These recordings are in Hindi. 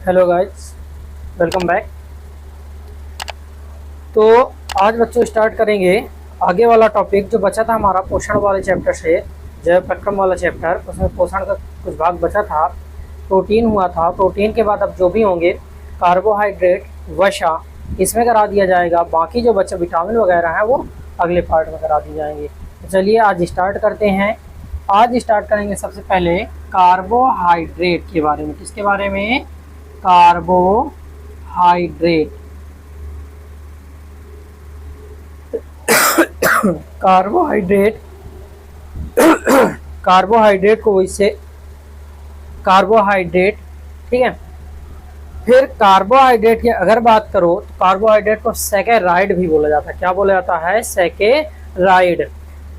Hello guys, welcome back. तो आज बच्चों स्टार्ट करेंगे आगे वाला टॉपिक जो बचा था हमारा पोषण वाले चैप्टर से। जैव प्रक्रम वाला चैप्टर, उसमें पोषण का कुछ भाग बचा था। प्रोटीन हुआ था, प्रोटीन के बाद अब जो भी होंगे कार्बोहाइड्रेट, वसा, इसमें करा दिया जाएगा। बाकी जो बच्चे विटामिन वगैरह हैं वो अगले पार्ट में करा दिए जाएंगे। तो चलिए आज स्टार्ट करते हैं। आज स्टार्ट करेंगे सबसे पहले कार्बोहाइड्रेट के बारे में। किसके बारे में? कार्बोहाइड्रेट। कार्बोहाइड्रेट कार्बोहाइड्रेट को वैसे कार्बोहाइड्रेट, ठीक है। फिर कार्बोहाइड्रेट की अगर बात करो तो कार्बोहाइड्रेट को सैकेराइड भी बोला जाता है। क्या बोला जाता है? सैकेराइड।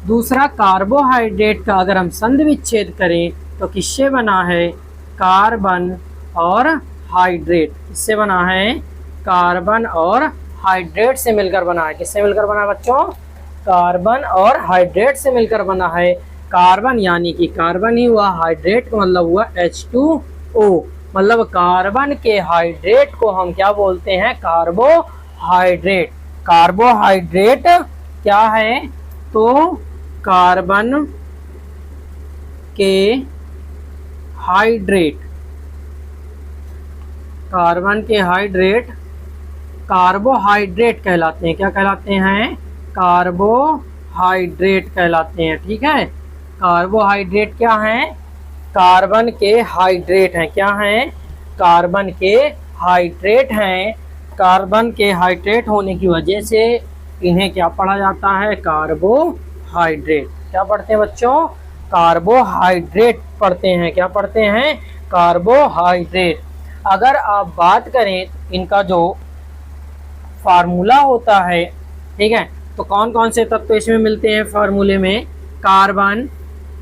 दूसरा, कार्बोहाइड्रेट का अगर हम संधि विच्छेद करें तो किससे बना है? कार्बन और हाइड्रेट। किससे बना है? कार्बन और हाइड्रेट से मिलकर बना है। किससे मिलकर बना है बच्चों? कार्बन और हाइड्रेट से मिलकर बना है। कार्बन यानी कि कार्बन ही हुआ, हाइड्रेट का मतलब हुआ H2O। मतलब कार्बन के हाइड्रेट को हम क्या बोलते हैं? कार्बोहाइड्रेट। कार्बोहाइड्रेट क्या है? तो कार्बन के हाइड्रेट, कार्बन के हाइड्रेट कार्बोहाइड्रेट कहलाते हैं। क्या कहलाते हैं? कार्बोहाइड्रेट कहलाते हैं। ठीक है। कार्बोहाइड्रेट क्या है? कार्बन के हाइड्रेट हैं। क्या हैं? कार्बन के हाइड्रेट हैं। कार्बन के हाइड्रेट होने की वजह से इन्हें क्या पढ़ा जाता है? कार्बोहाइड्रेट। क्या पढ़ते हैं बच्चों? कार्बोहाइड्रेट पढ़ते हैं। क्या पढ़ते हैं? कार्बोहाइड्रेट। अगर आप बात करें इनका जो फार्मूला होता है, ठीक है, तो कौन कौन से तत्व इसमें मिलते हैं फार्मूले में? Carbon,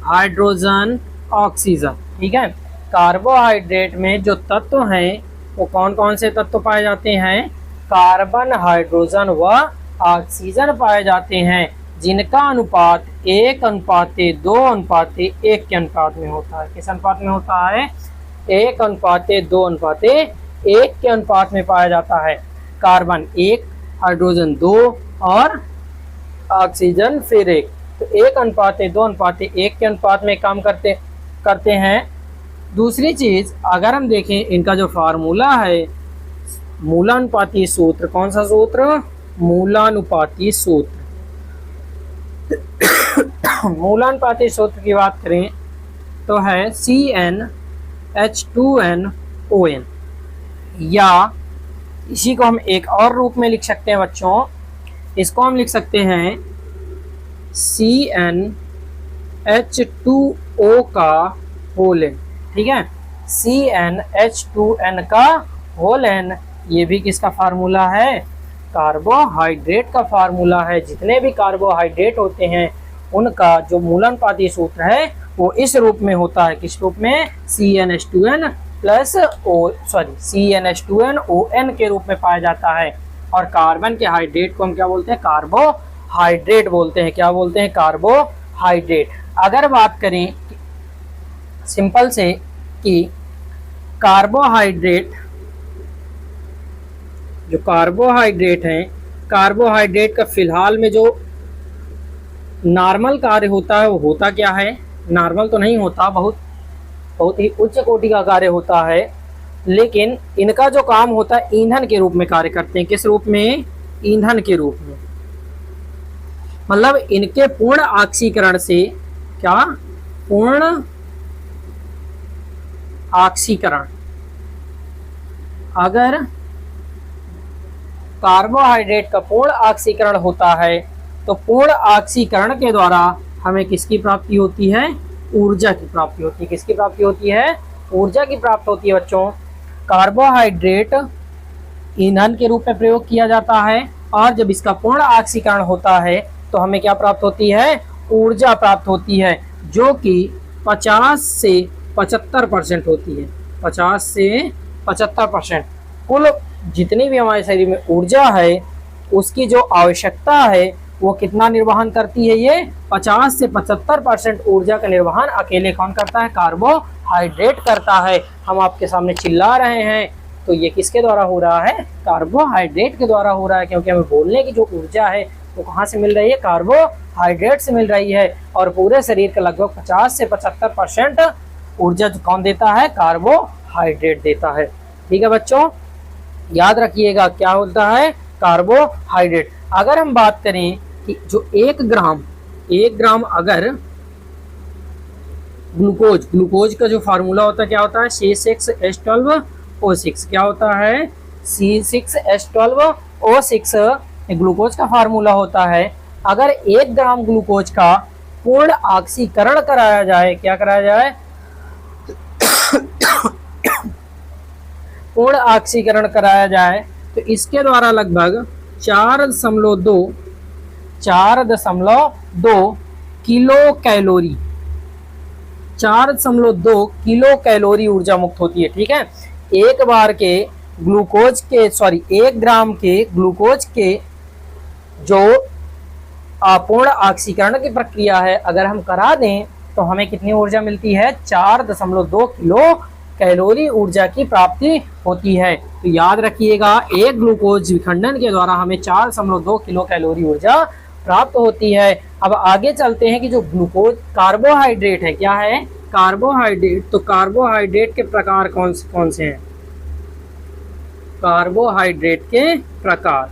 hydrogen, oxygen. ठीक है। कार्बोहाइड्रेट में जो तत्व हैं वो कौन कौन से तत्व पाए जाते हैं? कार्बन, हाइड्रोजन व ऑक्सीजन पाए जाते हैं, जिनका अनुपात 1:2:1 के अनुपात में होता है। किस अनुपात में होता है? 1:2:1 के अनुपात में पाया जाता है। कार्बन 1, हाइड्रोजन 2 और ऑक्सीजन फिर 1। तो 1:2:1 के अनुपात में काम करते हैं। दूसरी चीज, अगर हम देखें इनका जो फार्मूला है, मूलानुपाती सूत्र। कौन सा सूत्र? मूलानुपाती सूत्र। मूलानुपाती सूत्र की बात करें तो है CnH2nOn, या इसी को हम एक और रूप में लिख सकते हैं बच्चों। इसको हम लिख सकते हैं CnH2O का होल n। ठीक है। CnH2n का होल n, ये भी किसका फार्मूला है? कार्बोहाइड्रेट का फार्मूला है। जितने भी कार्बोहाइड्रेट होते हैं उनका जो मूलानुपाती सूत्र है वो इस रूप में होता है। किस रूप में? CnH2n प्लस CnH2nOn के रूप में पाया जाता है। और कार्बन के हाइड्रेट को हम क्या बोलते हैं? कार्बोहाइड्रेट बोलते हैं। क्या बोलते हैं? कार्बोहाइड्रेट। अगर बात करें सिंपल से कि कार्बोहाइड्रेट, जो कार्बोहाइड्रेट हैं, कार्बोहाइड्रेट का फिलहाल में जो नॉर्मल कार्य होता है वो होता क्या है? नॉर्मल तो नहीं होता, बहुत ही उच्च कोटि का कार्य होता है, लेकिन इनका जो काम होता है ईंधन के रूप में कार्य करते हैं। किस रूप में? ईंधन के रूप में। मतलब इनके पूर्ण ऑक्सीकरण से, क्या? पूर्ण ऑक्सीकरण। अगर कार्बोहाइड्रेट का पूर्ण ऑक्सीकरण होता है तो पूर्ण ऑक्सीकरण के द्वारा हमें किसकी प्राप्ति होती है? ऊर्जा की प्राप्ति होती है। किसकी प्राप्ति होती है? ऊर्जा की प्राप्ति होती है बच्चों। कार्बोहाइड्रेट ईंधन के रूप में प्रयोग किया जाता है, और जब इसका पूर्ण ऑक्सीकरण होता है तो हमें क्या प्राप्त होती है? ऊर्जा प्राप्त होती है, जो कि 50 से 75% होती है। 50 से 75% कुल जितनी भी हमारे शरीर में ऊर्जा है उसकी जो आवश्यकता है वो कितना निर्वहन करती है? ये 50 से 75% ऊर्जा का निर्वहन अकेले कौन करता है? कार्बोहाइड्रेट करता है। हम आपके सामने चिल्ला रहे हैं तो ये किसके द्वारा हो रहा है? कार्बोहाइड्रेट के द्वारा हो रहा है, क्योंकि हमें बोलने की जो ऊर्जा है वो कहाँ से मिल रही है? कार्बोहाइड्रेट से मिल रही है। और पूरे शरीर का लगभग 50 से 75% ऊर्जा जो कौन देता है? कार्बोहाइड्रेट देता है। ठीक है बच्चों, याद रखिएगा क्या होता है? कार्बोहाइड्रेट। अगर हम बात करें कि जो 1 ग्राम अगर ग्लूकोज का जो फार्मूला होता है क्या होता है? C6H12O6। क्या होता है? C6H12O6 ग्लूकोज का फार्मूला होता है। अगर 1 ग्राम ग्लूकोज का पूर्ण ऑक्सीकरण कराया जाए, क्या कराया जाए? पूर्ण ऑक्सीकरण कराया जाए तो इसके द्वारा लगभग 4.2 किलो कैलोरी 4.2 किलो कैलोरी ऊर्जा मुक्त होती है। ठीक है, 1 ग्राम के ग्लूकोज के जो अपूर्ण ऑक्सीकरण की प्रक्रिया है अगर हम करा दें तो हमें कितनी ऊर्जा मिलती है? 4.2 किलो कैलोरी ऊर्जा की प्राप्ति होती है। तो याद रखिएगा, 1 ग्लूकोज विखंडन के द्वारा हमें 4.2 किलो कैलोरी ऊर्जा प्राप्त होती है। अब आगे चलते हैं कि जो ग्लूकोज कार्बोहाइड्रेट है, क्या है? कार्बोहाइड्रेट। तो कार्बोहाइड्रेट के प्रकार कौन से हैं? कार्बोहाइड्रेट के प्रकार,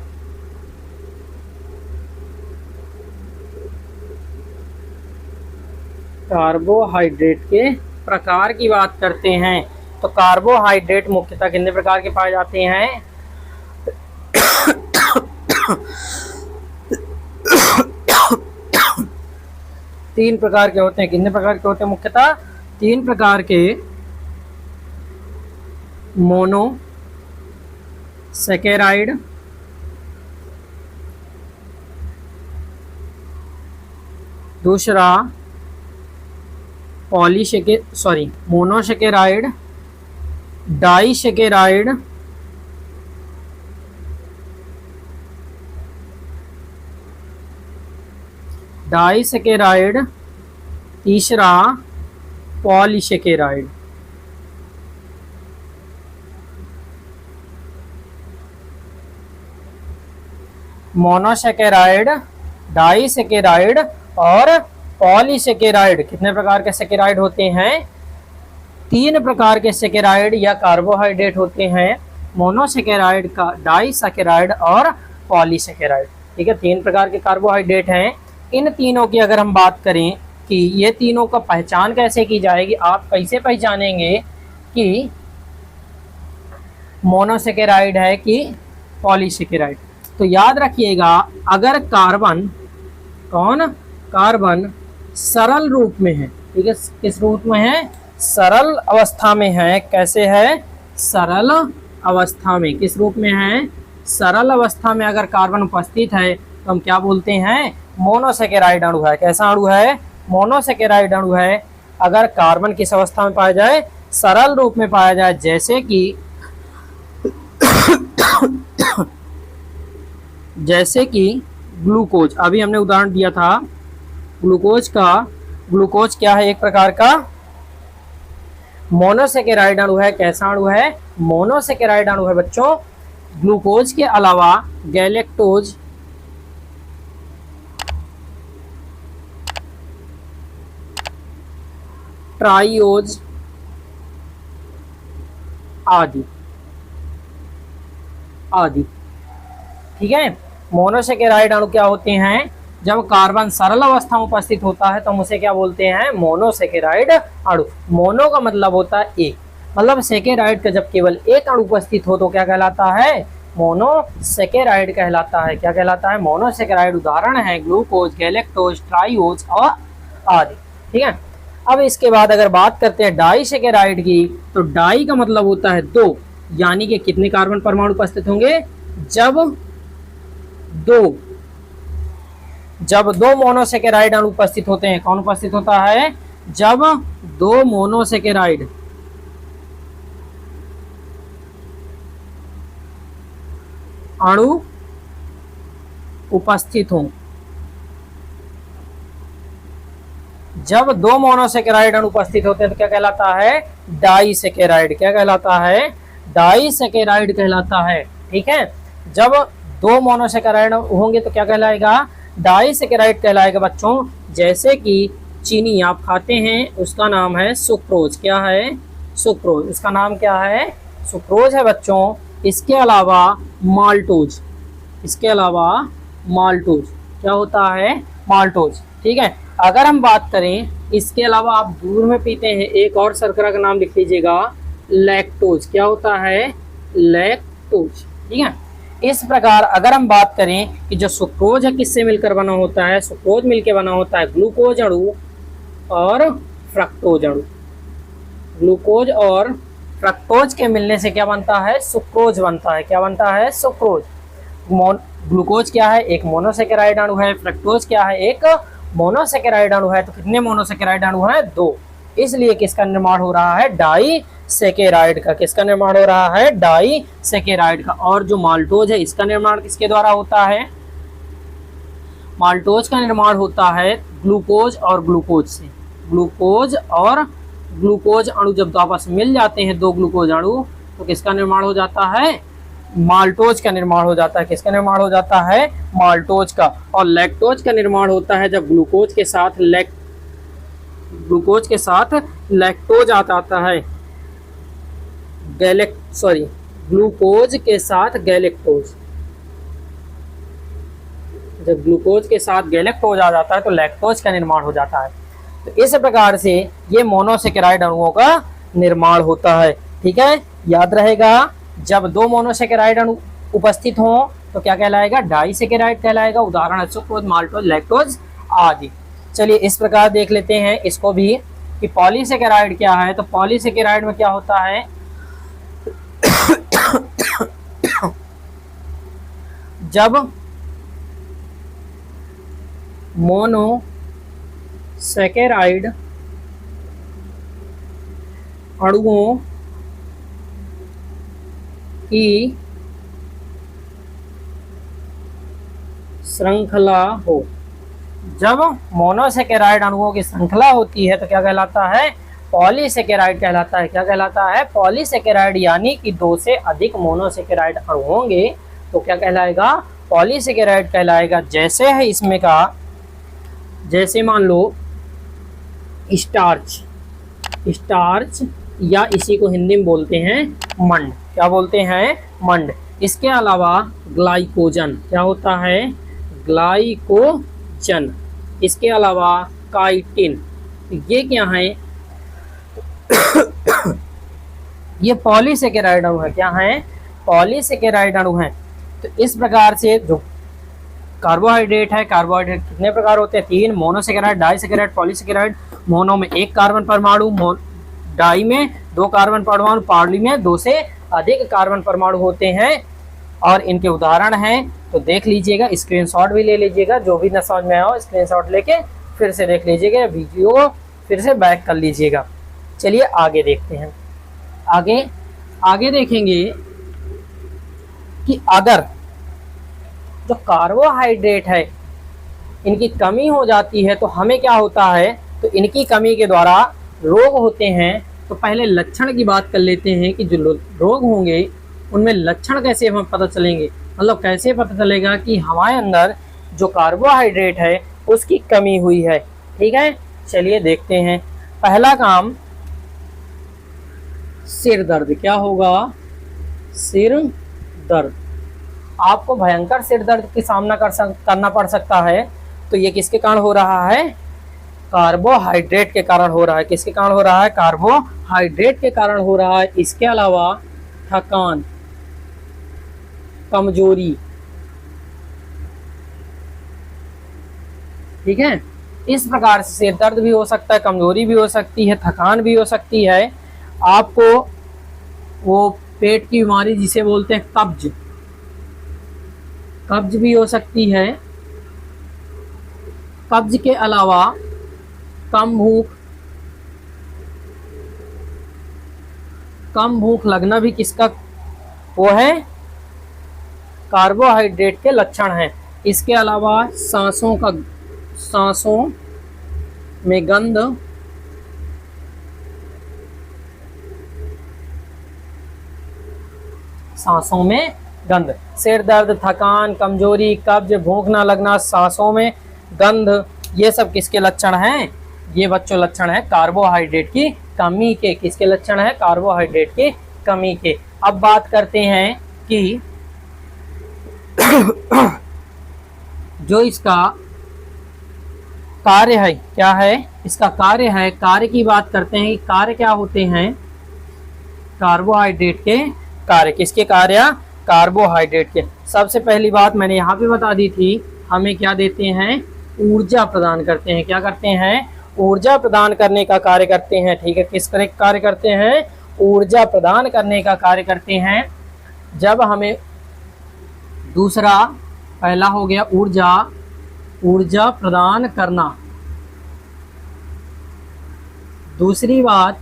कार्बोहाइड्रेट के प्रकार की बात करते हैं तो कार्बोहाइड्रेट मुख्यतः कितने प्रकार के पाए जाते हैं? 3 प्रकार के होते हैं। कितने प्रकार के होते हैं? मुख्यतः 3 प्रकार के। मोनोसेकेराइड, दूसरा मोनोसेकेराइड, डाइसेकेराइड, तीसरा पॉलीसेकेराइड। मोनोसेकेराइड, डाइसेकेराइड और पॉलीसेकेराइड। कितने प्रकार के सेकेराइड होते हैं? 3 प्रकार के सेकेराइड या कार्बोहाइड्रेट होते हैं। मोनोसेकेराइड, का डाइसेकेराइड और पॉलीसेकेराइड। ठीक है, 3 प्रकार के कार्बोहाइड्रेट हैं। इन तीनों की अगर हम बात करें कि ये तीनों का पहचान कैसे की जाएगी, आप कैसे पहचानेंगे कि मोनोसेकेराइड है कि पॉलीसेकेराइड? तो याद रखिएगा, अगर कार्बन सरल रूप में है, ठीक है, किस रूप में है? सरल अवस्था में है। कैसे है? सरल अवस्था में। किस रूप में है? सरल अवस्था में अगर कार्बन उपस्थित है तो हम क्या बोलते हैं? मोनोसेकेराइड अणु है। कैसा अणु है? मोनोसेकेराइड अणु है। अगर कार्बन किस अवस्था में पाया जाए? सरल रूप में पाया जाए, जैसे कि ग्लूकोज। अभी हमने उदाहरण दिया था ग्लूकोज का। ग्लूकोज क्या है? एक प्रकार का मोनोसेकेराइड अणु है। कैसा अणु है? मोनोसेकेराइड अणु है बच्चों। ग्लूकोज के अलावा गैलेक्टोज, ट्राइओज आदि। ठीक है, मोनोसेकेराइड अणु क्या होते हैं? जब कार्बन सरल अवस्था में उपस्थित होता है तो हम उसे क्या बोलते हैं? मोनोसेकेराइड अणु। मोनो का मतलब होता है एक, मतलब सेकेराइड का जब केवल एक अणु उपस्थित हो तो क्या कहलाता है? मोनोसेकेराइड कहलाता है। क्या कहलाता है? मोनोसेकेराइड। उदाहरण है ग्लूकोज, गैलेक्टोज, ट्राइओज और आदि। ठीक है, अब इसके बाद अगर बात करते हैं डाइसेकेराइड की, तो डाई का मतलब होता है 2, यानी कि कितने कार्बन परमाणु उपस्थित होंगे? जब दो मोनोसेकेराइड अणु उपस्थित होते हैं। कौन उपस्थित होता है? जब 2 मोनोसेकेराइड अणु उपस्थित हों। जब 2 मोनोसेकेराइड अणु उपस्थित होते हैं तो क्या कहलाता है? डाइसेकेराइड। क्या कहलाता है? डाइसैकेराइड कहलाता है। ठीक है, जब दो मोनोसैकेराइड होंगे तो क्या कहलाएगा, डाइसैकेराइड कहलाएगा बच्चों। जैसे कि चीनी आप खाते हैं, उसका नाम है सुक्रोज। क्या है, सुक्रोज, उसका नाम क्या है, सुक्रोज है बच्चों। इसके अलावा माल्टोज, इसके अलावा माल्टोज क्या होता है, माल्टोज। ठीक है, अगर हम बात करें इसके अलावा आप दूध में पीते हैं एक और शर्करा का नाम लिख लीजिएगा, लैक्टोज। क्या होता है, लैक्टोज। ठीक है, इस प्रकार अगर हम बात करें कि जो सुक्रोज है किससे मिलकर बना होता है, सुक्रोज मिलकर बना होता है ग्लूकोज अणु और फ्रक्टोज अणु। ग्लूकोज और फ्रक्टोज के मिलने से क्या बनता है, सुक्रोज बनता है। क्या बनता है, सुक्रोज। ग्लूकोज क्या है, एक मोनोसैकेराइड अणु है। फ्रक्टोज क्या है, एक मोनोसैकेराइड अणु है। तो कितने मोनोसैकेराइड अणु हैं, 2। इसलिए किसका निर्माण हो रहा है, डाइसैकेराइड का। किसका निर्माण हो रहा है, डाइसैकेराइड का। और जो माल्टोज है इसका निर्माण किसके द्वारा होता है, माल्टोज का निर्माण होता है ग्लूकोज और ग्लूकोज से। ग्लूकोज और ग्लूकोज अणु जब आपस में मिल जाते हैं, 2 ग्लूकोज अणु, तो किसका निर्माण हो जाता है, माल्टोज का निर्माण हो जाता है। किसका निर्माण हो जाता है, माल्टोज का। और लैक्टोज का निर्माण होता है जब ग्लूकोज के साथ ग्लूकोज के साथ लैक्टोज आता है, ग्लूकोज के साथ गैलेक्टोज। जब ग्लूकोज के साथ गैलेक्टोज आ जाता है तो लैक्टोज का निर्माण हो जाता है। तो इस प्रकार से ये मोनोसैकेराइड अणुओं का निर्माण होता है। ठीक है, याद रहेगा, जब 2 मोनोसैकेराइड अणु उपस्थित हों तो क्या कहलाएगा, डाइसैकेराइड कहलाएगा। उदाहरण है सुक्रोज, माल्टोज, लैक्टोज आदि। चलिए इस प्रकार देख लेते हैं इसको भी कि पॉलीसैकेराइड क्या है। तो पॉलीसैकेराइड में क्या होता है, जब मोनोसैकेराइड अणुओं की श्रृंखला हो, जब मोनोसैकेराइड अणुओं की श्रृंखला होती है तो क्या कहलाता है, पॉलीसैकेराइड कहलाता है। क्या कहलाता है, पॉलीसैकेराइड। यानी कि 2 से अधिक मोनोसैकेराइड अणु होंगे तो क्या कहलाएगा, पॉलीसैकेराइड कहलाएगा। जैसे है इसमें का, जैसे मान लो स्टार्च, स्टार्च या इसी को हिंदी में बोलते हैं मंड। क्या बोलते हैं, मंड। इसके अलावा ग्लाइकोजन, क्या होता है, ग्लाइकोजन। इसके अलावा काइटिन, ये क्या है, ये पॉलीसैकेराइड अणु है। क्या है, पॉलीसैकेराइड अणु है। तो इस प्रकार से जो कार्बोहाइड्रेट है, कार्बोहाइड्रेट कितने प्रकार होते हैं, 3, मोनोसैकेराइड, डाइसैकेराइड, पॉलीसैकेराइड। मोनो में 1 कार्बन परमाणु, डाई में 2 कार्बन परमाणु, पॉली में 2 से अधिक कार्बन परमाणु होते हैं। और इनके उदाहरण हैं तो देख लीजिएगा, स्क्रीनशॉट भी ले लीजिएगा। जो भी न समझ में आओ स्क्रीनशॉट लेके फिर से देख लीजिएगा, वीडियो फिर से बैक कर लीजिएगा। चलिए आगे देखते हैं। आगे देखेंगे कि अगर जो कार्बोहाइड्रेट है इनकी कमी हो जाती है तो हमें क्या होता है, तो इनकी कमी के द्वारा रोग होते हैं। तो पहले लक्षण की बात कर लेते हैं कि जो रोग होंगे उनमें लक्षण कैसे हमें पता चलेंगे, मतलब कैसे पता चलेगा कि हमारे अंदर जो कार्बोहाइड्रेट है उसकी कमी हुई है। ठीक है, चलिए देखते हैं। पहला काम, सिर दर्द। क्या होगा, सिर दर्द। आपको भयंकर सिर दर्द की सामना करना पड़ सकता है। तो ये किसके कारण हो रहा है, कार्बोहाइड्रेट के कारण हो रहा है। किसके कारण हो रहा है, कार्बोहाइड्रेट के कारण हो रहा है। इसके अलावा थकान, कमजोरी। ठीक है, इस प्रकार से सिर दर्द भी हो सकता है, कमजोरी भी हो सकती है, थकान भी हो सकती है। आपको वो पेट की बीमारी जिसे बोलते हैं कब्ज, कब्ज भी हो सकती है। कब्ज के अलावा कम भूख लगना भी किसका वो है, कार्बोहाइड्रेट के लक्षण हैं। इसके अलावा सांसों में गंध, सांसों में गंध। सिर दर्द, थकान, कमजोरी, कब्ज, भूख ना लगना, सांसों में गंध, ये सब किसके लक्षण हैं? ये बच्चों लक्षण है कार्बोहाइड्रेट की कमी के। किसके लक्षण है? कार्बोहाइड्रेट की कमी के। अब बात करते हैं कि जो इसका कार्य है, क्या है इसका कार्य है, कार्य की बात करते हैं कि कार्य क्या होते हैं? कार्बोहाइड्रेट के कार्य। किसके कार्य? कार्बोहाइड्रेट के। सबसे पहली बात मैंने यहाँ पे बता दी थी, हमें क्या देते हैं? ऊर्जा प्रदान करते हैं। क्या करते हैं? ऊर्जा प्रदान करने का कार्य करते हैं। ठीक है, किस तरह कार्य करते हैं? ऊर्जा प्रदान करने का कार्य करते हैं। जब हमें दूसरा, पहला हो गया ऊर्जा, ऊर्जा प्रदान करना। दूसरी बात,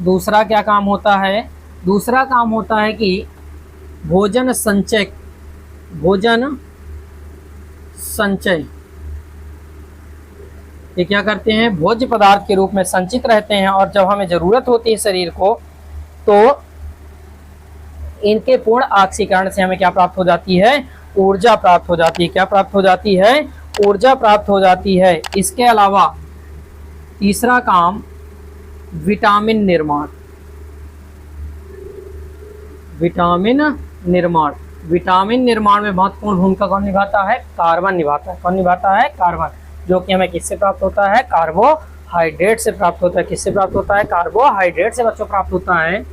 दूसरा क्या काम होता है? दूसरा काम होता है कि भोजन संचय, भोजन संचय। ये क्या करते हैं? भोज्य पदार्थ के रूप में संचित रहते हैं और जब हमें ज़रूरत होती है शरीर को, तो इनके पूर्ण ऑक्सीकरण से हमें क्या प्राप्त हो जाती है? ऊर्जा प्राप्त हो जाती है। क्या प्राप्त हो जाती है? ऊर्जा प्राप्त हो जाती है। इसके अलावा तीसरा काम विटामिन निर्माण। विटामिन निर्माण, विटामिन निर्माण में महत्वपूर्ण भूमिका कौन निभाता है? कार्बन निभाता है। कौन निभाता है? कार्बन, जो कि हमें किससे प्राप्त होता है? कार्बोहाइड्रेट से प्राप्त होता है। किससे प्राप्त होता है? कार्बोहाइड्रेट से बच्चों प्राप्त होता है।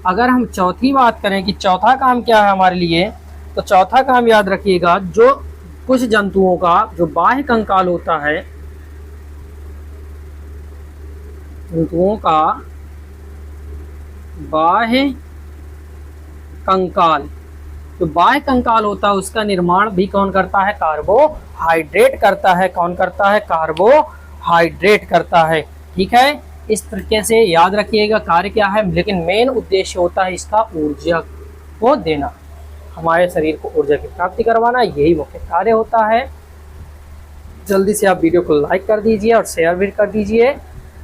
अगर हम चौथी बात करें कि चौथा काम क्या है हमारे लिए, तो चौथा काम याद रखिएगा, जो कुछ जंतुओं का जो बाह्य कंकाल होता है, जंतुओं का बाह्य कंकाल, जो बाह्य कंकाल होता है उसका निर्माण भी कौन करता है? कार्बोहाइड्रेट करता है। कौन करता है? कार्बोहाइड्रेट करता है। ठीक है, इस तरीके से याद रखिएगा कार्य क्या है, लेकिन मेन उद्देश्य होता है इसका ऊर्जा को देना, हमारे शरीर को ऊर्जा की प्राप्ति करवाना, यही मुख्य कार्य होता है। जल्दी से आप वीडियो को लाइक कर दीजिए और शेयर भी कर दीजिए,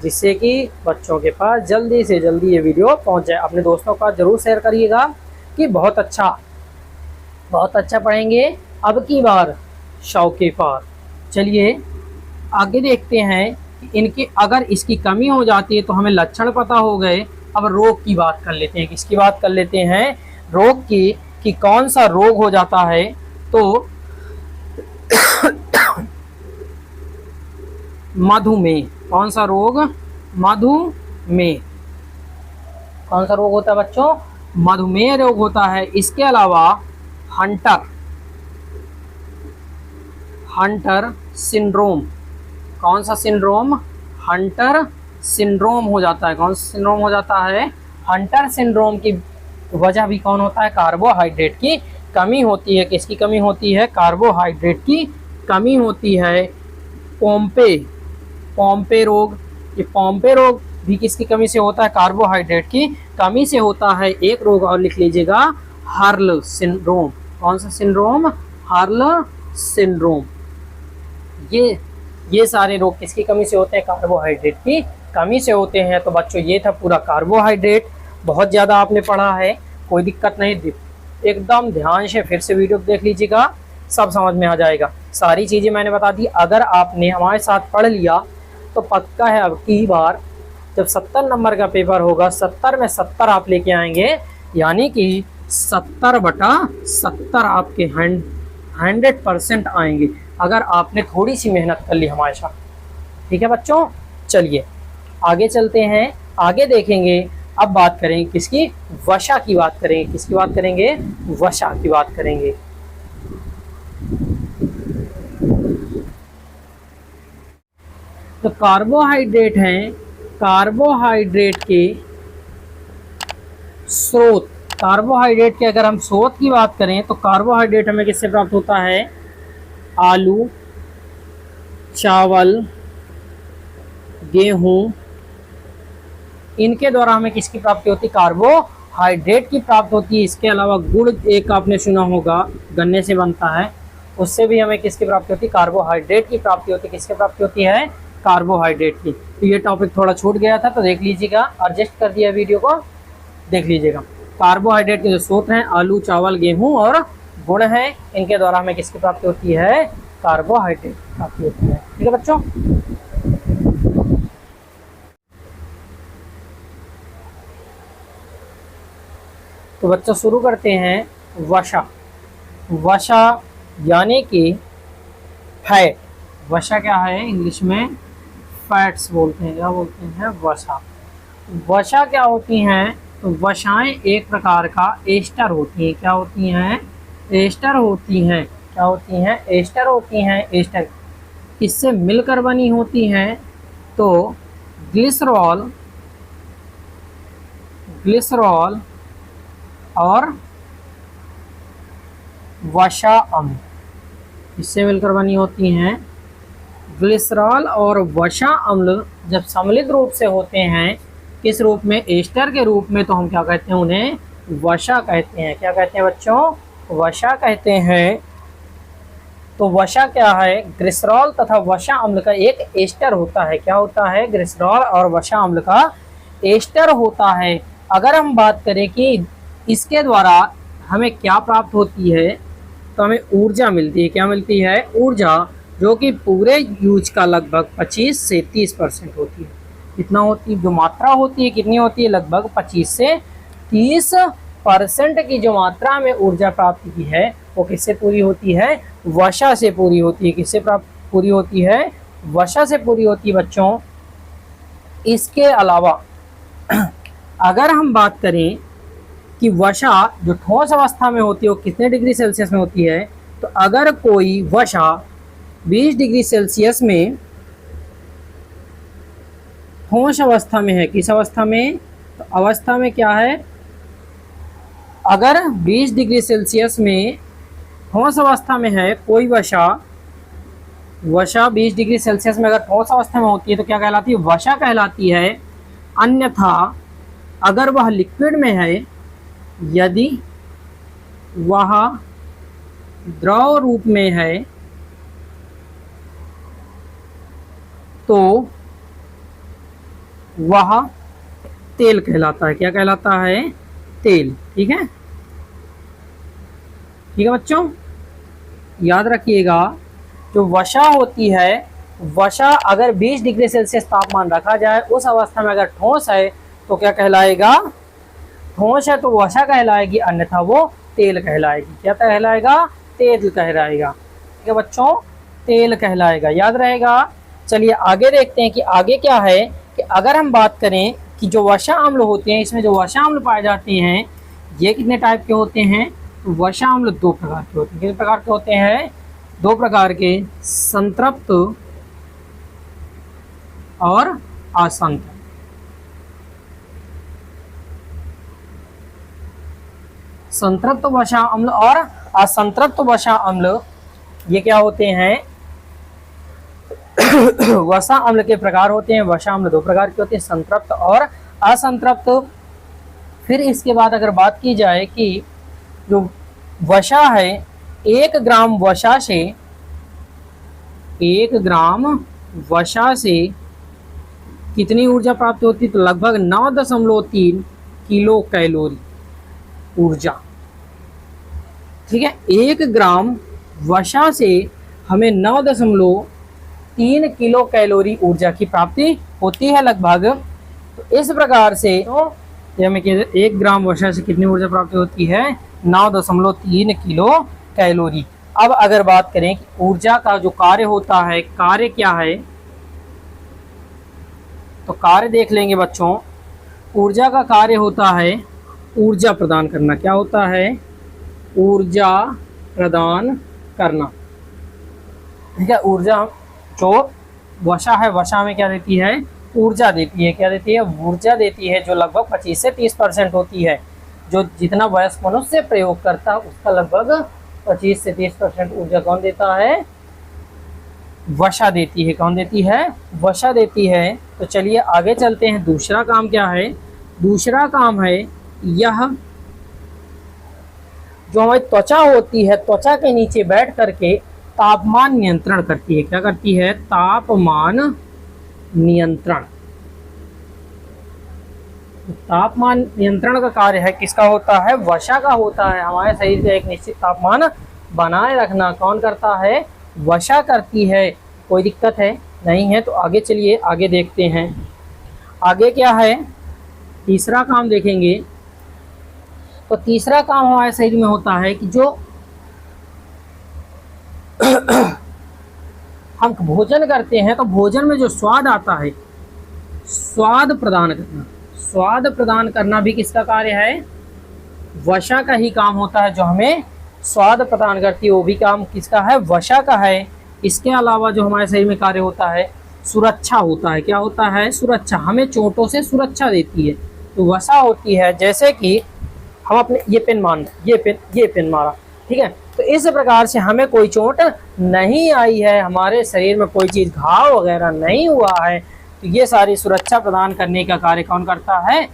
जिससे कि बच्चों के पास जल्दी से जल्दी ये वीडियो पहुंच जाए। अपने दोस्तों का जरूर शेयर करिएगा कि बहुत अच्छा पढ़ेंगे अब की बार 100 के पार। चलिए आगे देखते हैं, इनके अगर इसकी कमी हो जाती है तो हमें लक्षण पता हो गए। अब रोग की बात कर लेते हैं। किसकी बात कर लेते हैं? रोग की, कि कौन सा रोग हो जाता है। तो मधुमेह। कौन सा रोग? मधुमेह। कौन सा रोग होता है बच्चों? मधुमेह रोग होता है। इसके अलावा हंटर सिंड्रोम। कौन सा सिंड्रोम? हंटर सिंड्रोम हो जाता है। कौन सा सिंड्रोम हो जाता है? हंटर सिंड्रोम की वजह भी कौन होता है? कार्बोहाइड्रेट की कमी होती है। किसकी कमी होती है? कार्बोहाइड्रेट की कमी होती है। पोम्पे रोग, ये पोम्पे रोग भी किसकी कमी से होता है? कार्बोहाइड्रेट की कमी से होता है। एक रोग और लिख लीजिएगा, हर्ल सिंड्रोम। कौन सा सिंड्रोम? Hurl syndrome. ये सारे रोग किसकी कमी से होते हैं? कार्बोहाइड्रेट की कमी से होते हैं। तो बच्चों ये था पूरा कार्बोहाइड्रेट। बहुत ज़्यादा आपने पढ़ा है, कोई दिक्कत नहीं, एकदम ध्यान से फिर से वीडियो देख लीजिएगा, सब समझ में आ जाएगा। सारी चीज़ें मैंने बता दी। अगर आपने हमारे साथ पढ़ लिया तो पक्का है अब की बार जब 70 नंबर का पेपर होगा, 70 में 70 आप लेके आएंगे, यानी कि 70/70 आपके 100% आएंगे, अगर आपने थोड़ी सी मेहनत कर ली हमारे साथ। ठीक है बच्चों, चलिए आगे चलते हैं, आगे देखेंगे। अब बात करेंगे किसकी? वसा की बात करेंगे। किसकी बात करेंगे? वसा की बात करेंगे। तो कार्बोहाइड्रेट हैं, कार्बोहाइड्रेट के स्रोत। कार्बोहाइड्रेट के अगर हम स्रोत की बात करें तो कार्बोहाइड्रेट हमें किससे प्राप्त होता है? आलू, चावल, गेहूं, इनके द्वारा हमें किसकी प्राप्ति होती है? कार्बोहाइड्रेट की प्राप्ति होती है। इसके अलावा गुड़, एक आपने सुना होगा, गन्ने से बनता है, उससे भी हमें किसकी प्राप्ति होती है? कार्बोहाइड्रेट की प्राप्ति होती है। किसकी प्राप्ति होती है? कार्बोहाइड्रेट की। तो ये टॉपिक थोड़ा छूट गया था, तो देख लीजिएगा, एडजस्ट कर दिया वीडियो को, देख लीजिएगा। कार्बोहाइड्रेट के जो स्रोत हैं आलू, चावल, गेहूं और गुड़ हैं, इनके द्वारा हमें किसकी प्राप्ति होती है? कार्बोहाइड्रेट प्राप्ति होती है। ठीक है बच्चों। तो बच्चों शुरू करते हैं वसा। वसा यानी कि फैट। वसा क्या है? इंग्लिश में फैट्स बोलते हैं। क्या बोलते हैं? वसा। वसा क्या होती हैं? तो वसाएं एक प्रकार का एस्टर होती हैं। क्या होती हैं? एस्टर होती हैं। क्या होती हैं? एस्टर होती हैं। एस्टर किससे मिलकर बनी होती हैं? तो ग्लिसरॉल, ग्लिसरॉल और वसा अम्ल इससे मिलकर बनी होती हैं। ग्लिसरॉल और वसा अम्ल जब सम्मिलित रूप से होते हैं, किस रूप में? एस्टर के रूप में, तो हम क्या कहते हैं? उन्हें वसा कहते हैं। क्या कहते हैं बच्चों? वसा कहते हैं। तो वसा क्या है? ग्लिसरॉल तथा वसा अम्ल का एक एस्टर होता है। क्या होता है? ग्लिसरॉल और वसा अम्ल का एस्टर होता है। अगर हम बात करें कि इसके द्वारा हमें क्या प्राप्त होती है, तो हमें ऊर्जा मिलती है। क्या मिलती है? ऊर्जा, जो कि पूरे यूज का लगभग 25 से 30% होती है। कितना होती है? जो मात्रा होती है कितनी होती है? लगभग 25 से 30% की जो मात्रा में ऊर्जा प्राप्ति की है, वो किससे पूरी होती है? वसा से पूरी होती है। किससे प्राप्त पूरी होती है? वसा से पूरी होती है बच्चों। इसके अलावा अगर हम बात करें कि वसा जो ठोस अवस्था में होती है वो कितने डिग्री सेल्सियस में होती है, तो अगर कोई वसा 20 डिग्री सेल्सियस में ठोस अवस्था में है, किस अवस्था में? तो अवस्था में क्या है? अगर 20 डिग्री सेल्सियस में ठोस अवस्था में है कोई वसा, वसा 20 डिग्री सेल्सियस में अगर ठोस अवस्था में होती है तो क्या कहलाती है? वसा कहलाती है। अन्यथा अगर वह लिक्विड में है, यदि वह द्रव रूप में है, तो वह तेल कहलाता है। क्या कहलाता है? तेल। ठीक है, ठीक है बच्चों, याद रखिएगा। जो वसा होती है, वसा अगर 20 डिग्री सेल्सियस तापमान रखा जाए, उस अवस्था में अगर ठोस है तो क्या कहलाएगा? ठोस है तो वसा कहलाएगी, अन्यथा वो तेल कहलाएगी। क्या कहलाएगा? तेल कहलाएगा। ठीक है बच्चों, तेल कहलाएगा, याद रहेगा। चलिए आगे देखते हैं कि आगे क्या है। कि अगर हम बात करें कि जो वसा अम्ल होते हैं, इसमें जो वसा अम्ल पाए जाते हैं, ये कितने टाइप के होते हैं? तो वसा अम्ल 2 प्रकार के होते हैं। कितने प्रकार के होते हैं? 2 प्रकार के, संतृप्त और असंतृप्त। संतृप्त वसा अम्ल और असंतृप्त वसा अम्ल ये क्या होते हैं? वसा अम्ल के प्रकार होते हैं। वसा अम्ल 2 प्रकार के होते हैं, संतृप्त और असंतृप्त। फिर इसके बाद अगर बात की जाए कि जो वसा है, 1 ग्राम वसा से 1 ग्राम वसा से कितनी ऊर्जा प्राप्त होती है? तो लगभग 9.3 किलो कैलोरी ऊर्जा। ठीक है, 1 ग्राम वसा से हमें 9.3 किलो कैलोरी ऊर्जा की प्राप्ति होती है लगभग। तो इस प्रकार से तो हमें 1 ग्राम वसा से कितनी ऊर्जा प्राप्ति होती है? 9.3 किलो कैलोरी। अब अगर बात करें कि ऊर्जा का जो कार्य होता है, कार्य क्या है, तो कार्य देख लेंगे बच्चों। ऊर्जा का कार्य होता है ऊर्जा प्रदान करना। क्या होता है? ऊर्जा प्रदान करना। ठीक है, ऊर्जा जो वसा है, वसा में क्या देती है? ऊर्जा देती है। क्या देती है? ऊर्जा देती है, जो लगभग 25 से 30% होती है। जो जितना वयस्क मनुष्य प्रयोग करता है उसका लगभग 25 से 30% ऊर्जा कौन देता है? वसा देती है। कौन देती है? वसा देती है। तो चलिए आगे चलते हैं। दूसरा काम क्या है? दूसरा काम है यह जो हमारी त्वचा होती है, त्वचा के नीचे बैठ करके तापमान नियंत्रण करती है। क्या करती है? तापमान नियंत्रण। तापमान नियंत्रण का कार्य है किसका होता है? वसा का होता है। हमारे शरीर का एक निश्चित तापमान बनाए रखना कौन करता है? वसा करती है। कोई दिक्कत है? नहीं है। तो आगे चलिए आगे देखते हैं। आगे क्या है? तीसरा काम देखेंगे। तो तीसरा काम हमारे शरीर में होता है कि जो हम भोजन करते हैं तो भोजन में जो स्वाद आता है, स्वाद प्रदान करना, स्वाद प्रदान करना भी किसका कार्य है? वसा का ही काम होता है। जो हमें स्वाद प्रदान करती है वो भी काम किसका है? वसा का है। इसके अलावा जो हमारे शरीर में कार्य होता है, सुरक्षा होता है। क्या होता है? सुरक्षा। हमें चोटों से सुरक्षा देती है, तो वसा होती है। जैसे कि हम अपने ये पेन ये पेन मारा, ठीक है, तो इस प्रकार से हमें कोई चोट नहीं आई है, हमारे शरीर में कोई चीज़ घाव वगैरह नहीं हुआ है, तो ये सारी सुरक्षा प्रदान करने का कार्य कौन करता है?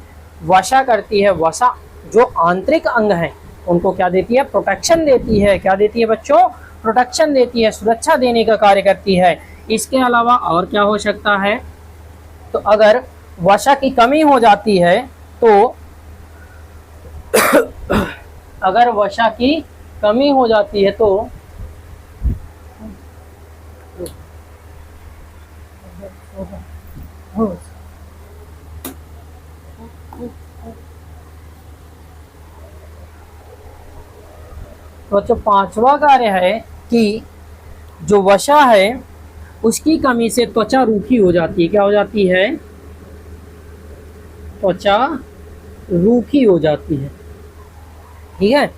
वसा करती है। वसा जो आंतरिक अंग है उनको क्या देती है? प्रोटेक्शन देती है। क्या देती है बच्चों? प्रोटेक्शन देती है, सुरक्षा देने का कार्य करती है। इसके अलावा और क्या हो सकता है? तो अगर वसा की कमी हो जाती है तो अगर वसा की कमी हो जाती है तो जो पांचवा कार्य है कि जो वसा है उसकी कमी से त्वचा रूखी हो जाती है। क्या हो जाती है? त्वचा रूखी हो जाती है। ठीक है,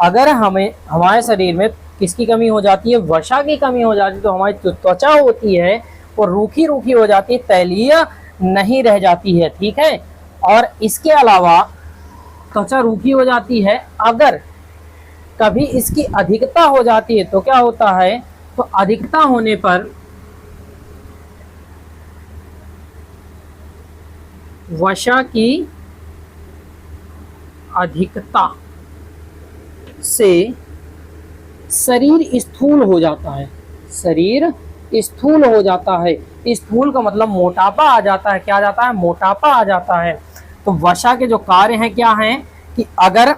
अगर हमें हमारे शरीर में किसकी कमी हो जाती है? वसा की कमी हो जाती है, तो हमारी जो त्वचा होती है वो रूखी रूखी हो जाती है, तैलीय नहीं रह जाती है। ठीक है, और इसके अलावा त्वचा रूखी हो जाती है। अगर कभी इसकी अधिकता हो जाती है तो क्या होता है? तो अधिकता होने पर वसा की अधिकता से शरीर स्थूल हो जाता है। शरीर स्थूल हो जाता है। स्थूल का मतलब मोटापा आ जाता है। क्या आ जाता है? मोटापा आ जाता है। तो वसा के जो कार्य हैं क्या हैं कि अगर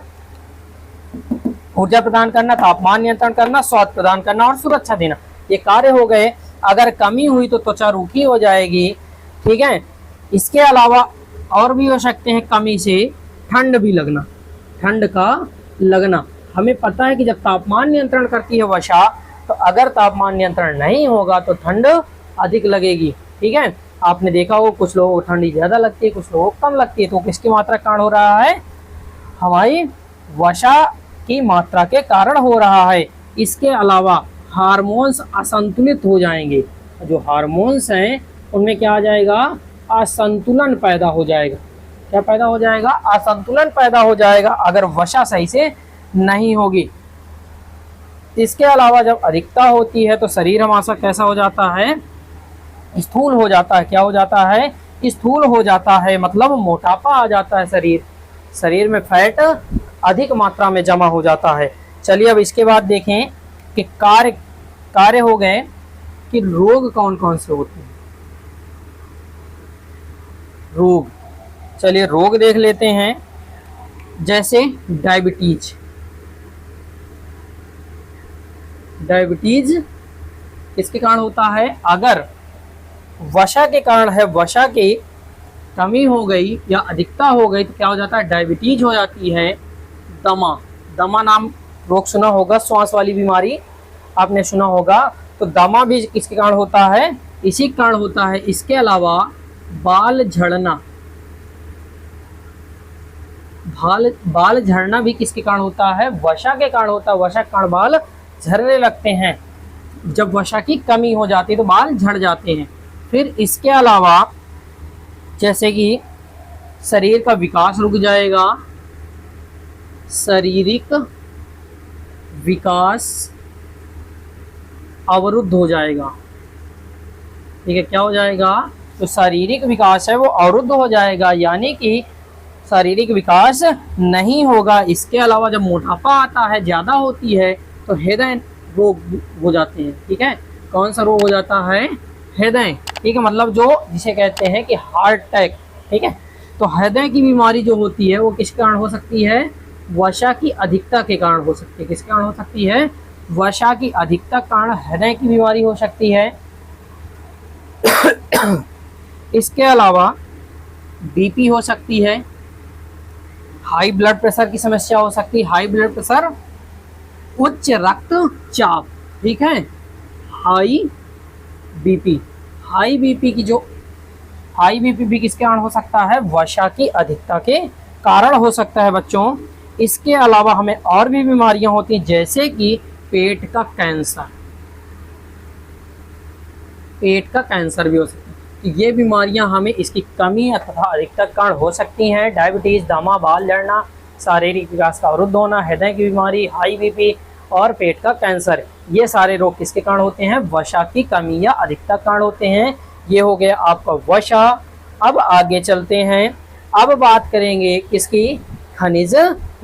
ऊर्जा प्रदान करना, तापमान नियंत्रण करना, स्वाद प्रदान करना और सुरक्षा देना, ये कार्य हो गए। अगर कमी हुई तो त्वचा रूखी हो जाएगी। ठीक है, इसके अलावा और भी हो सकते हैं। कमी से ठंड भी लगना, ठंड का लगना। हमें पता है कि जब तापमान नियंत्रण करती है वसा, तो अगर तापमान नियंत्रण नहीं होगा तो ठंड अधिक लगेगी। ठीक है, आपने देखा हो कुछ लोगों को ठंडी ज़्यादा लगती है, कुछ लोगों को कम लगती है। तो किसकी मात्रा कारण हो रहा है? हमारी वसा की मात्रा के कारण हो रहा है। इसके अलावा हार्मोन्स असंतुलित हो जाएंगे। जो हार्मोन्स हैं उनमें क्या आ जाएगा? असंतुलन पैदा हो जाएगा। क्या पैदा हो जाएगा? असंतुलन पैदा हो जाएगा अगर वसा सही से नहीं होगी। इसके अलावा जब अधिकता होती है तो शरीर हमारा कैसा हो जाता है? स्थूल हो जाता है। क्या हो जाता है? स्थूल हो जाता है, मतलब मोटापा आ जाता है। शरीर में फैट अधिक मात्रा में जमा हो जाता है। चलिए अब इसके बाद देखें कि कार्य हो गए कि रोग कौन कौन से होते हैं। रोग, चलिए रोग देख लेते हैं। जैसे डायबिटीज। डायबिटीज किसके कारण होता है? अगर वसा के कारण है, वसा की कमी हो गई या अधिकता हो गई तो क्या हो जाता है? डायबिटीज हो जाती है। दमा नाम रोग सुना होगा, श्वास वाली बीमारी आपने सुना होगा। तो दमा भी किसके कारण होता है? इसी कारण होता है। इसके अलावा बाल झड़ना, बाल झड़ना भी किसके कारण होता है? वसा के कारण होता है। वसा के कारण बाल झड़ने लगते हैं। जब वसा की कमी हो जाती है तो बाल झड़ जाते हैं। फिर इसके अलावा जैसे कि शरीर का विकास रुक जाएगा, शारीरिक विकास अवरुद्ध हो जाएगा। ठीक है, क्या हो जाएगा? तो शारीरिक विकास है वो अवरुद्ध हो जाएगा, यानी कि शारीरिक विकास नहीं होगा। इसके अलावा जब मोटापा आता है, ज़्यादा होती है, तो हृदय रोग हो जाते हैं। ठीक है, कौन सा रोग हो जाता है? हृदय। ठीक है, मतलब जो जिसे कहते हैं कि हार्ट अटैक। ठीक है, तो हृदय की बीमारी जो होती है वो किस कारण हो सकती है? वसा की अधिकता के कारण हो सकती है। किसके कारण हो सकती है? वसा की अधिकता कारण हृदय की बीमारी हो सकती है। इसके अलावा बीपी हो सकती है, हाई ब्लड प्रेशर की समस्या हो सकती है। हाई ब्लड प्रेशर, उच्च रक्तचाप, ठीक है। हाई बीपी, हाई बीपी की जो हाई बीपी भी किसके कारण हो सकता है? वसा की अधिकता के कारण हो सकता है बच्चों। इसके अलावा हमें और भी बीमारियां होती हैं, जैसे कि पेट का कैंसर। पेट का कैंसर भी हो सकता है। तो ये बीमारियां हमें इसकी कमी तथा अधिकता कारण हो सकती हैं। डायबिटीज, दमा, बाल झड़ना, शारीरिक विकास का अवरुद्ध होना, हृदय की बीमारी, हाई बीपी और पेट का कैंसर, ये सारे रोग किसके कारण होते हैं? वसा की कमी या अधिकता कारण होते हैं। ये हो गया आपका वसा। अब आगे चलते हैं। अब बात करेंगे किसकी? खनिज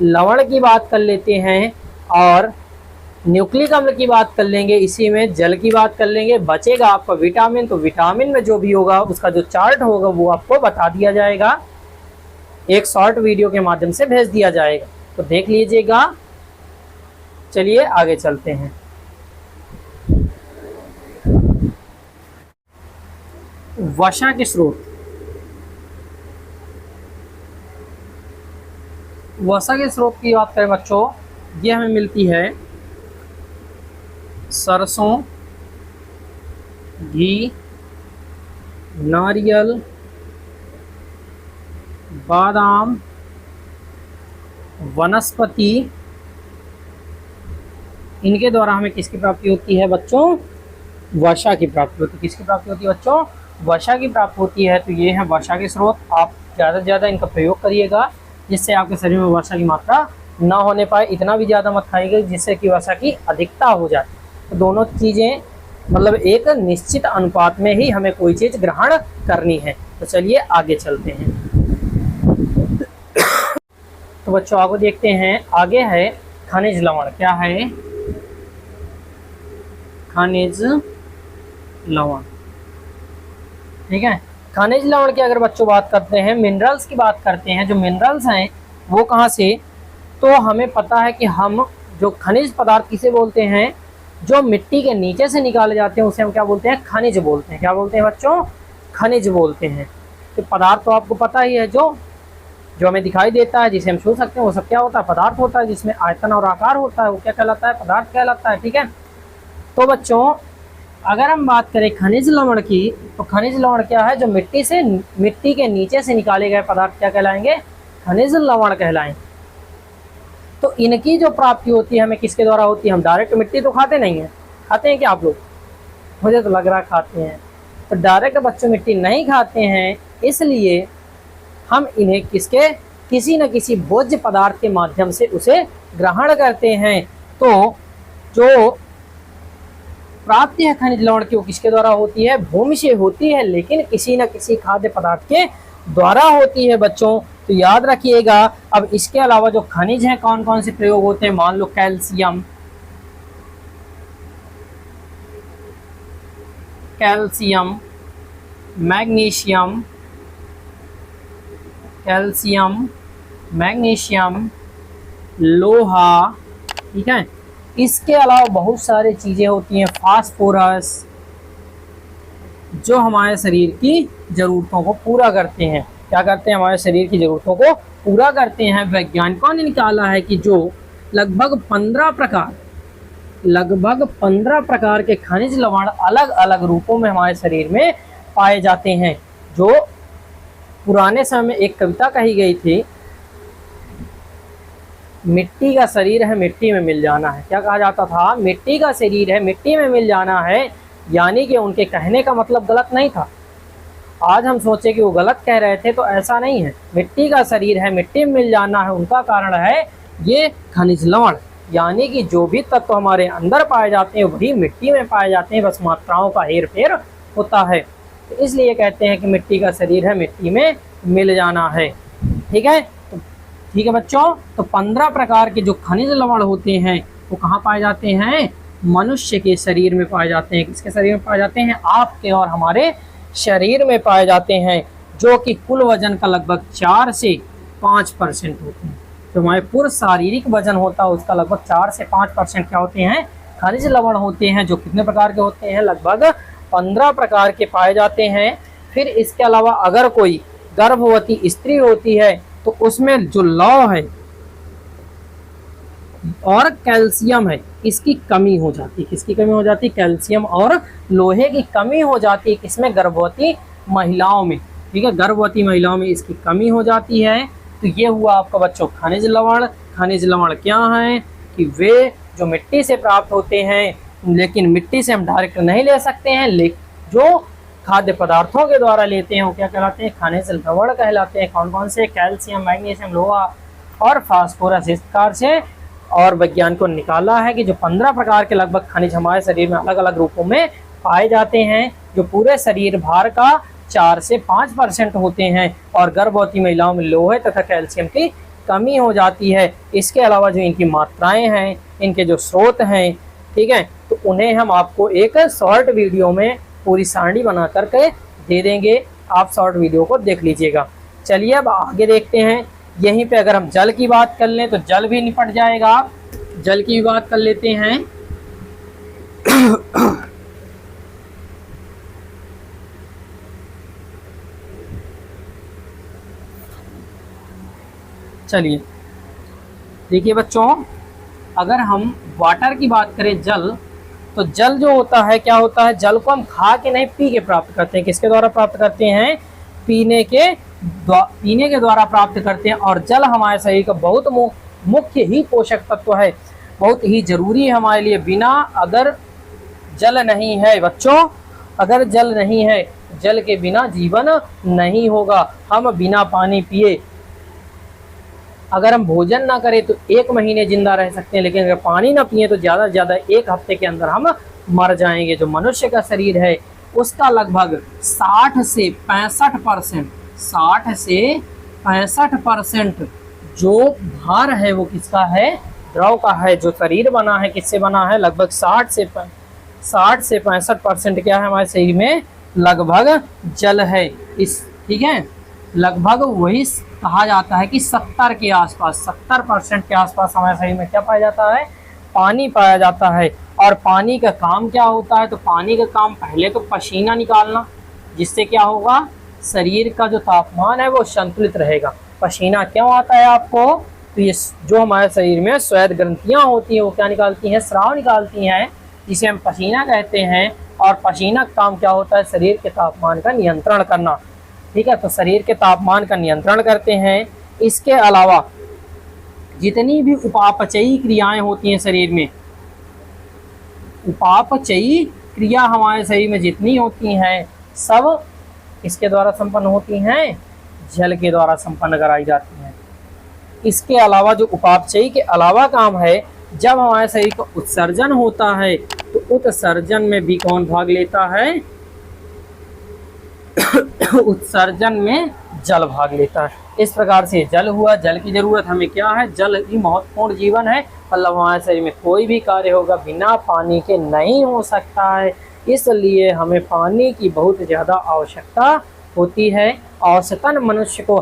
लवण की बात कर लेते हैं और न्यूक्लिक अम्ल की बात कर लेंगे, इसी में जल की बात कर लेंगे। बचेगा आपका विटामिन। तो विटामिन में जो भी होगा उसका जो चार्ट होगा वो आपको बता दिया जाएगा, एक शॉर्ट वीडियो के माध्यम से भेज दिया जाएगा, तो देख लीजिएगा। चलिए आगे चलते हैं। वसा के स्रोत। वसा के स्रोत की बात करें बच्चों, ये हमें मिलती है सरसों, घी, नारियल, बादाम, वनस्पति, इनके द्वारा हमें किसकी प्राप्ति होती है बच्चों? वसा की प्राप्ति होती है। किसकी प्राप्ति होती है बच्चों? वसा की प्राप्ति होती है। तो ये है वसा के स्रोत। आप ज़्यादा से ज़्यादा इनका प्रयोग करिएगा, जिससे आपके शरीर में वसा की मात्रा ना होने पाए। इतना भी ज़्यादा मत खाइएगा जिससे कि वसा की अधिकता हो जाए। तो दोनों चीज़ें मतलब एक निश्चित अनुपात में ही हमें कोई चीज़ ग्रहण करनी है। तो चलिए आगे चलते हैं। तो बच्चों आगे देखते हैं। आगे है खनिज लवण। क्या है? खनिज लवण, ठीक है। खनिज लवण की अगर बच्चों बात करते हैं, मिनरल्स की बात करते हैं, जो मिनरल्स हैं वो कहाँ से? तो हमें पता है कि हम जो खनिज पदार्थ किसे बोलते हैं? जो मिट्टी के नीचे से निकाले जाते हैं उसे हम क्या बोलते हैं? खनिज बोलते हैं। क्या बोलते हैं बच्चों? खनिज बोलते हैं। तो पदार्थ तो आपको पता ही है, जो हमें दिखाई देता है, जिसे हम छू सकते हैं, वो सब क्या होता है? पदार्थ होता है। जिसमें आयतन और आकार होता है वो क्या कहलाता है? पदार्थ कहलाता है, ठीक है। तो बच्चों अगर हम बात करें खनिज लवण की, तो खनिज लवण क्या है? जो मिट्टी के नीचे से निकाले गए पदार्थ क्या कहलाएंगे? खनिज लवण कहलाएंगे। तो इनकी जो प्राप्ति होती है हमें किसके द्वारा होती है? हम डायरेक्ट मिट्टी तो खाते नहीं हैं। खाते हैं क्या आप लोग? मुझे तो लग रहा खाते हैं। तो डायरेक्ट बच्चों मिट्टी नहीं खाते हैं, इसलिए हम इन्हें किसी न किसी भोज्य पदार्थ के माध्यम से उसे ग्रहण करते हैं। तो जो प्राप्ति है खनिज लवण की वो किसके द्वारा होती है? भूमि से होती है, लेकिन किसी न किसी खाद्य पदार्थ के द्वारा होती है बच्चों। तो याद रखिएगा। अब इसके अलावा जो खनिज हैं कौन कौन से प्रयोग होते हैं? मान लो कैल्शियम, मैग्नीशियम, लोहा, ठीक है। इसके अलावा बहुत सारी चीज़ें होती हैं, फास्फोरस, जो हमारे शरीर की ज़रूरतों को पूरा करते हैं। क्या करते हैं? हमारे शरीर की ज़रूरतों को पूरा करते हैं। वैज्ञानिकों ने निकाला है कि जो लगभग 15 प्रकार के खनिज लवण अलग अलग रूपों में हमारे शरीर में पाए जाते हैं। जो पुराने समय में एक कविता कही गई थी, मिट्टी का शरीर है मिट्टी में मिल जाना है। क्या कहा जाता था? मिट्टी का शरीर है मिट्टी में मिल जाना है। यानी कि उनके कहने का मतलब गलत नहीं था। आज हम सोचे कि वो गलत कह रहे थे, तो ऐसा नहीं है। मिट्टी का शरीर है मिट्टी में मिल जाना है, उनका कारण है ये खनिज लवण। यानी कि जो भी तत्व हमारे अंदर पाए जाते हैं वही मिट्टी में पाए जाते हैं, बस मात्राओं का हेर फेर होता है। तो इसलिए कहते हैं कि मिट्टी का शरीर है मिट्टी में मिल जाना है, ठीक है। तो ठीक है बच्चों, तो 15 प्रकार के जो खनिज लवण होते हैं वो कहाँ पाए जाते हैं? मनुष्य के शरीर में पाए जाते हैं। किसके शरीर में पाए जाते हैं? आपके और हमारे शरीर में पाए जाते हैं। जो कि कुल वजन का लगभग 4 से 5% होते हैं। जो हमारे पूर्ण शारीरिक वजन होता है उसका लगभग 4 से 5% क्या होते हैं, खनिज लवण होते हैं, जो कितने प्रकार के होते हैं, लगभग 15 प्रकार के पाए जाते हैं। फिर इसके अलावा अगर कोई गर्भवती स्त्री होती है तो उसमें जो लौह है और कैल्शियम है इसकी कमी हो जाती है। किसकी कमी हो जाती है, कैल्शियम और लोहे की कमी हो जाती है किसमें, गर्भवती महिलाओं में। ठीक है, गर्भवती महिलाओं में इसकी कमी हो जाती है। तो ये हुआ आपका बच्चों खनिज लवण। खनिज लवण क्या हैं कि वे जो मिट्टी से प्राप्त होते हैं, लेकिन मिट्टी से हम डायरेक्ट नहीं ले सकते हैं, जो खाद्य पदार्थों के द्वारा लेते हैं वो क्या कहलाते हैं, खनिज लवण कहलाते हैं। कौन कौन से, कैल्शियम, मैग्नीशियम, लोहा और फास्फोरस। इस प्रकार से और वैज्ञानिकों ने निकाला है कि जो 15 प्रकार के लगभग खनिज हमारे शरीर में अलग अलग रूपों में पाए जाते हैं, जो पूरे शरीर भार का 4 से 5% होते हैं। और गर्भवती महिलाओं में लोहे तथा कैल्शियम की कमी हो जाती है। इसके अलावा जो इनकी मात्राएं हैं, इनके जो स्रोत हैं, ठीक है, तो उन्हें हम आपको एक शॉर्ट वीडियो में पूरी सारणी बना करके दे देंगे, आप शॉर्ट वीडियो को देख लीजिएगा। चलिए अब आगे देखते हैं। यहीं पे अगर हम जल की बात कर लें तो जल भी निपट जाएगा। जल की बात कर लेते हैं। चलिए देखिए बच्चों, अगर हम वाटर की बात करें, जल, तो जल जो होता है क्या होता है, जल को हम खा के नहीं पी के प्राप्त करते हैं। किसके द्वारा प्राप्त करते हैं, पीने के द्वारा प्राप्त करते हैं। और जल हमारे शरीर का बहुत मुख्य ही पोषक तत्व है, बहुत ही जरूरी है हमारे लिए। बिना अगर जल नहीं है बच्चों, अगर जल नहीं है, जल के बिना जीवन नहीं होगा। हम बिना पानी पिए अगर हम भोजन ना करें तो 1 महीने जिंदा रह सकते हैं, लेकिन अगर पानी ना पिए तो ज़्यादा से ज़्यादा 1 हफ्ते के अंदर हम मर जाएंगे। जो मनुष्य का शरीर है उसका लगभग 60 से 65%, 60 से 65% जो भार है वो किसका है, द्रव का है। जो शरीर बना है किससे बना है, लगभग 60 से 65% क्या है हमारे शरीर में, लगभग जल है। ठीक है, लगभग वही कहा जाता है कि 70 के आसपास, 70% के आसपास हमारे शरीर में क्या पाया जाता है, पानी पाया जाता है। और पानी का काम क्या होता है, तो पानी का काम पहले तो पसीना निकालना, जिससे क्या होगा, शरीर का जो तापमान है वो संतुलित रहेगा। पसीना क्यों आता है आपको, तो ये जो हमारे शरीर में श्वेत ग्रंथियाँ होती हैं वो क्या निकालती हैं, स्राव निकालती हैं, जिसे हम पसीना कहते हैं। और पसीना का काम क्या होता है, शरीर के तापमान का नियंत्रण करना। ठीक है, तो शरीर के तापमान का नियंत्रण करते हैं। इसके अलावा जितनी भी उपापचयी क्रियाएं होती हैं शरीर में, उपापचयी क्रिया हमारे शरीर में जितनी होती हैं सब इसके द्वारा संपन्न होती हैं, जल के द्वारा संपन्न कराई जाती हैं। इसके अलावा जो उपापचयी के अलावा काम है, जब हमारे शरीर का उत्सर्जन होता है तो उत्सर्जन में भी कौन भाग लेता है, उत्सर्जन में जल भाग लेता है। इस प्रकार से जल हुआ। जल की जरूरत हमें क्या है, जल ही महत्वपूर्ण जीवन है। मतलब हमारे शरीर में कोई भी कार्य होगा बिना पानी के नहीं हो सकता है, इसलिए हमें पानी की बहुत ज़्यादा आवश्यकता होती है। औसतन मनुष्य को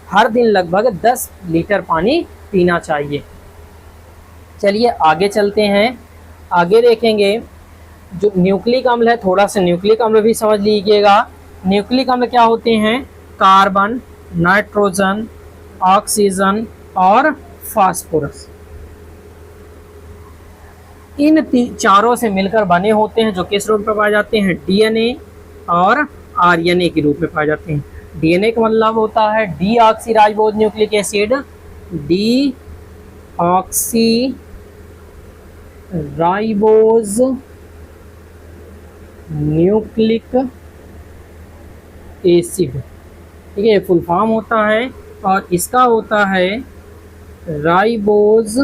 हर दिन लगभग 10 लीटर पानी पीना चाहिए। चलिए आगे चलते हैं, आगे देखेंगे। जो न्यूक्लिक अम्ल है, थोड़ा सा न्यूक्लिक अम्ल भी समझ लीजिएगा। न्यूक्लिक अम्ल क्या होते हैं, कार्बन, नाइट्रोजन, ऑक्सीजन और फास्फोरस, इन चारों से मिलकर बने होते हैं, जो किस रूप में पाए जाते हैं, डीएनए और आरएनए के रूप में पाए जाते हैं। डीएनए का मतलब होता है deoxyribose nucleic acid, deoxyribose nucleic acid, ठीक है, फुल फॉर्म होता है। और इसका होता है राइबोज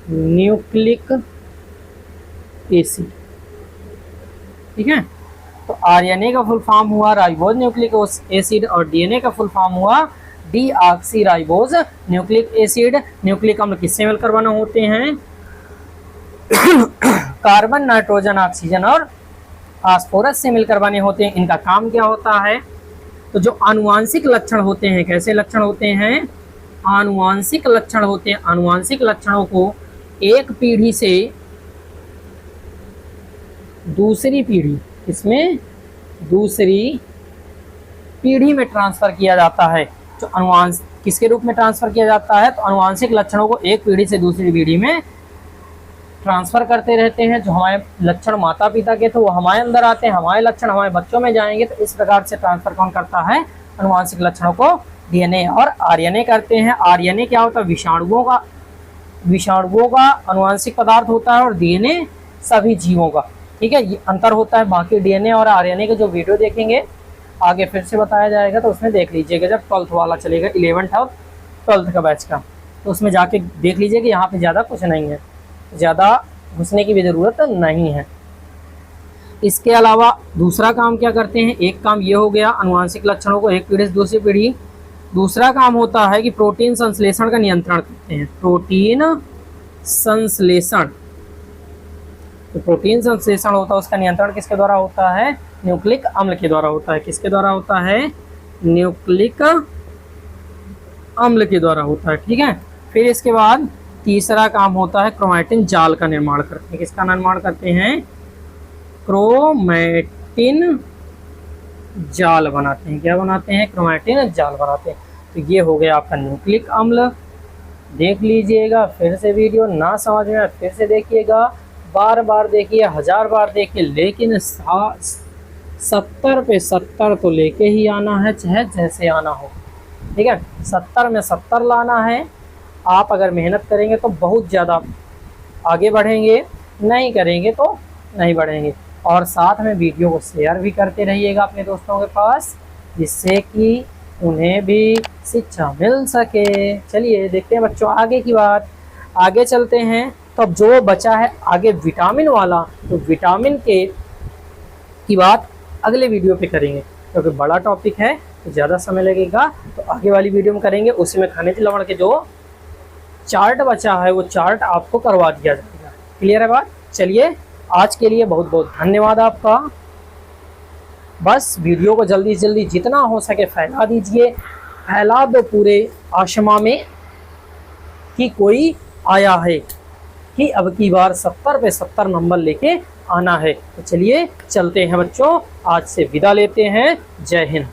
न्यूक्लिक एसिड, ठीक है। तो आरएनए का फुल फॉर्म हुआ राइबोज न्यूक्लिक एसिड और डीएनए का फुल फॉर्म हुआ डीऑक्सीराइबोज न्यूक्लिक एसिड। न्यूक्लिक अम्ल किससे मिलकर बने होते हैं, कार्बन, नाइट्रोजन, ऑक्सीजन और फास्फोरस से मिलकर बने होते हैं। इनका काम क्या होता है? तो जो आनुवांशिक लक्षण होते हैं, कैसे लक्षण होते हैं? आनुवांशिक लक्षण होते हैं। आनुवांशिक लक्षणों को एक पीढ़ी से दूसरी पीढ़ी, इसमें दूसरी पीढ़ी में ट्रांसफर किया जाता है। जो अनुवांशिक किसके रूप में ट्रांसफर किया जाता है? तो अनुवांशिक लक्षणों को एक पीढ़ी से दूसरी पीढ़ी में ट्रांसफर करते रहते हैं। जो हमारे लक्षण माता पिता के थे वो हमारे अंदर आते हैं, हमारे लक्षण हमारे बच्चों में जाएंगे। तो इस प्रकार से ट्रांसफर कौन करता है? अनुवांशिक लक्षणों को डीएनए और आरएनए करते हैं। आरएनए क्या होता है? विषाणुओं का अनुवांशिक पदार्थ होता है और डीएनए सभी जीवों का। ठीक है, ये अंतर होता है। बाकी डीएनए और आरएनए के जो वीडियो देखेंगे आगे फिर से बताया जाएगा, तो उसमें देख लीजिएगा जब 12th वाला चलेगा, 11th और 12th का बैच का, तो उसमें जाके देख लीजिए कि यहाँ पे ज़्यादा कुछ नहीं है, ज़्यादा घुसने की भी ज़रूरत नहीं है। इसके अलावा दूसरा काम क्या करते हैं? एक काम ये हो गया अनुवांशिक लक्षणों को एक पीढ़ी से दूसरी पीढ़ी। दूसरा काम होता है कि प्रोटीन संश्लेषण का नियंत्रण करते हैं। प्रोटीन संश्लेषण, तो प्रोटीन संश्लेषण होता है उसका नियंत्रण किसके द्वारा होता है? न्यूक्लिक अम्ल के द्वारा होता है। किसके द्वारा होता है? न्यूक्लिक अम्ल के द्वारा होता है। ठीक है, फिर इसके बाद तीसरा काम होता है क्रोमैटिन जाल का निर्माण करते हैं। किसका निर्माण करते हैं? क्रोमैटिन जाल बनाते हैं। क्या बनाते हैं? क्रोमैटिन जाल बनाते हैं। तो ये हो गया आपका न्यूक्लिक अम्ल। देख लीजिएगा फिर से वीडियो, ना समझ में फिर से देखिएगा, बार बार देखिए, 1000 बार देखिए, लेकिन 70 पे 70 तो लेके ही आना है, चाहे जैसे आना हो। ठीक है, 70 में 70 लाना है। आप अगर मेहनत करेंगे तो बहुत ज़्यादा आगे बढ़ेंगे, नहीं करेंगे तो नहीं बढ़ेंगे। और साथ में वीडियो को शेयर भी करते रहिएगा अपने दोस्तों के पास, जिससे कि उन्हें भी शिक्षा मिल सके। चलिए देखते हैं बच्चों आगे की बात, आगे चलते हैं। तो अब जो बचा है आगे विटामिन वाला, तो विटामिन के की बात अगले वीडियो पे करेंगे, क्योंकि बड़ा टॉपिक है तो ज़्यादा समय लगेगा। तो आगे वाली वीडियो में करेंगे, उसी में खनिज लवण के जो चार्ट बचा है वो चार्ट आपको करवा दिया जाएगा। क्लियर है बात? चलिए आज के लिए बहुत बहुत धन्यवाद आपका। बस वीडियो को जल्दी से जल्दी जितना हो सके फैला दीजिए, फैला दो पूरे आसमां में कि कोई आया है, कि अब की बार 70 पे 70 नंबर लेके आना है। तो चलिए चलते हैं बच्चों, आज से विदा लेते हैं। जय हिंद।